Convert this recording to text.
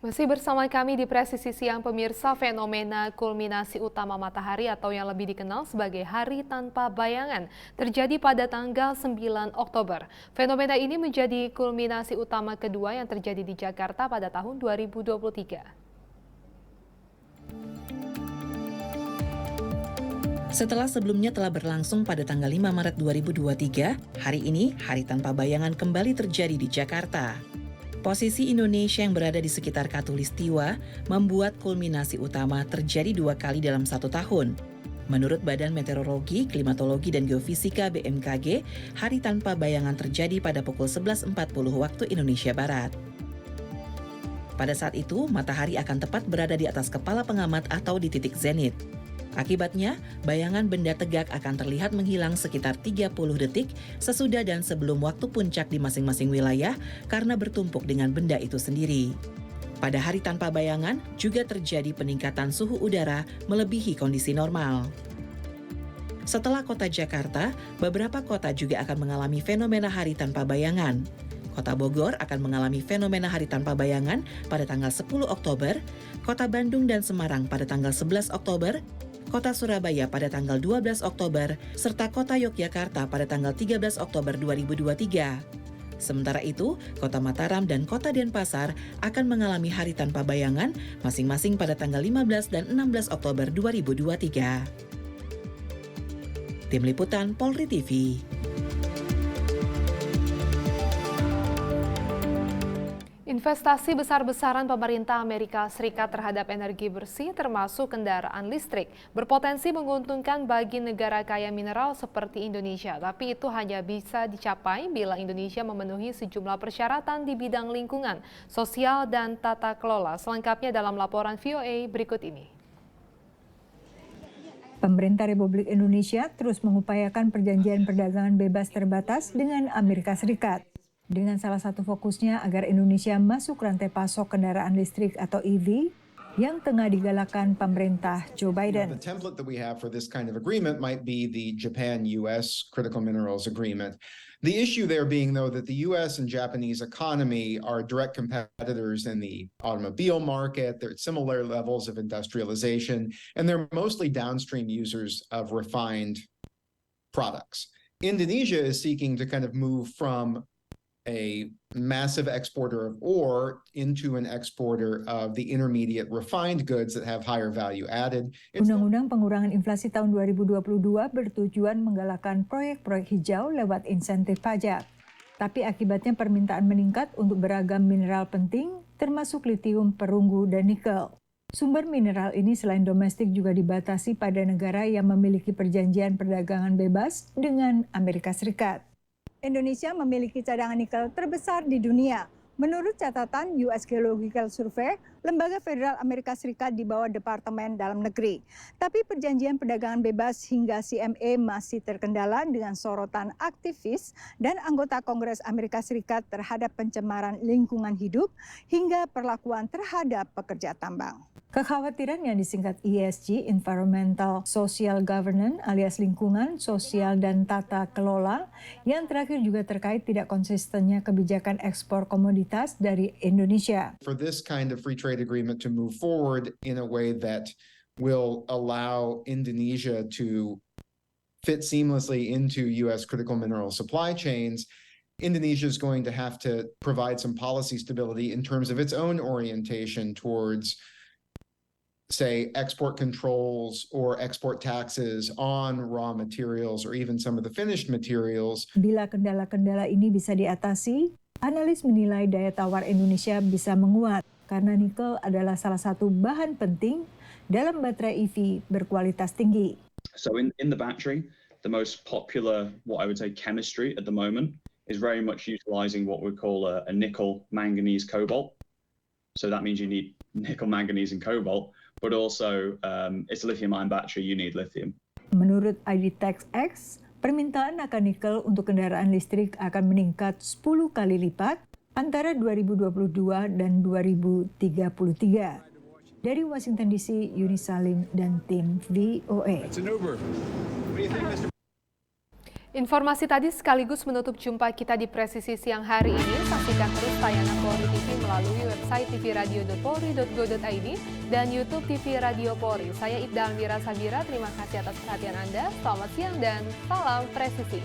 Masih bersama kami di Presisi Siang pemirsa, fenomena kulminasi utama matahari atau yang lebih dikenal sebagai hari tanpa bayangan terjadi pada tanggal 9 Oktober. Fenomena ini menjadi kulminasi utama kedua yang terjadi di Jakarta pada tahun 2023. Setelah sebelumnya telah berlangsung pada tanggal 5 Maret 2023, hari ini hari tanpa bayangan kembali terjadi di Jakarta. Posisi Indonesia yang berada di sekitar Katulistiwa membuat kulminasi utama terjadi 2 kali dalam 1 tahun. Menurut Badan Meteorologi, Klimatologi, dan Geofisika BMKG, hari tanpa bayangan terjadi pada pukul 11.40 waktu Indonesia Barat. Pada saat itu, matahari akan tepat berada di atas kepala pengamat atau di titik zenit. Akibatnya, bayangan benda tegak akan terlihat menghilang sekitar 30 detik sesudah dan sebelum waktu puncak di masing-masing wilayah karena bertumpuk dengan benda itu sendiri. Pada hari tanpa bayangan, juga terjadi peningkatan suhu udara melebihi kondisi normal. Setelah kota Jakarta, beberapa kota juga akan mengalami fenomena hari tanpa bayangan. Kota Bogor akan mengalami fenomena hari tanpa bayangan pada tanggal 10 Oktober, Kota Bandung dan Semarang pada tanggal 11 Oktober, Kota Surabaya pada tanggal 12 Oktober, serta Kota Yogyakarta pada tanggal 13 Oktober 2023. Sementara itu, Kota Mataram dan Kota Denpasar akan mengalami hari tanpa bayangan masing-masing pada tanggal 15 dan 16 Oktober 2023. Tim Liputan Polri TV. Investasi besar-besaran pemerintah Amerika Serikat terhadap energi bersih termasuk kendaraan listrik berpotensi menguntungkan bagi negara kaya mineral seperti Indonesia. Tapi itu hanya bisa dicapai bila Indonesia memenuhi sejumlah persyaratan di bidang lingkungan, sosial, dan tata kelola. Selengkapnya dalam laporan VOA berikut ini. Pemerintah Republik Indonesia terus mengupayakan perjanjian perdagangan bebas terbatas dengan Amerika Serikat. Dengan salah satu fokusnya agar Indonesia masuk rantai pasok kendaraan listrik atau EV yang tengah digalakan pemerintah Joe Biden. The template that we have for this kind of agreement might be the Japan-US Critical Minerals Agreement. The issue there being, though, that the US and Japanese economy are direct competitors in the automobile market. They're at similar levels of industrialization, and they're mostly downstream users of refined products. Indonesia is seeking to kind of move from a massive exporter of ore into an exporter of the intermediate refined goods that have higher value added. Undang-Undang Pengurangan Inflasi tahun 2022 bertujuan menggalakkan proyek-proyek hijau lewat insentif pajak. Tapi akibatnya permintaan meningkat untuk beragam mineral penting, termasuk litium, perunggu, dan nikel. Sumber mineral ini selain domestik juga dibatasi pada negara yang memiliki perjanjian perdagangan bebas dengan Amerika Serikat. Indonesia memiliki cadangan nikel terbesar di dunia. Menurut catatan US Geological Survey, lembaga federal Amerika Serikat di bawah Departemen Dalam Negeri. Tapi perjanjian perdagangan bebas hingga CME masih terkendala dengan sorotan aktivis dan anggota Kongres Amerika Serikat terhadap pencemaran lingkungan hidup hingga perlakuan terhadap pekerja tambang. Kekhawatiran yang disingkat ESG, Environmental Social Governance alias lingkungan, sosial, dan tata kelola, yang terakhir juga terkait tidak konsistennya kebijakan ekspor komoditas dari Indonesia. For this kind of free trade agreement to move forward in a way that will allow Indonesia to fit seamlessly into U.S. critical mineral supply chains, Indonesia is going to have to provide some policy stability in terms of its own orientation towards, say, export controls or export taxes on raw materials or even some of the finished materials. Bila kendala-kendala ini bisa diatasi, analis menilai daya tawar Indonesia bisa menguat karena nikel adalah salah satu bahan penting dalam baterai EV berkualitas tinggi. So in the battery, the most popular, what I would say, chemistry at the moment is very much utilizing what we call a nickel, manganese, cobalt. So that means you need nickel, manganese, and cobalt. But also, it's a lithium-ion battery, you need lithium. Menurut IDTechX, permintaan akan nikel untuk kendaraan listrik akan meningkat 10 kali lipat antara 2022 dan 2033. Dari Washington DC, Yuni Salim dan tim VOA. Informasi tadi sekaligus menutup jumpa kita di Presisi siang hari ini. Saksikan terus tayangan Polri TV melalui website tvradio.polri.go.id dan YouTube TV Radio Polri. Saya Ibda Almira Sabira, terima kasih atas perhatian Anda. Selamat siang dan salam presisi.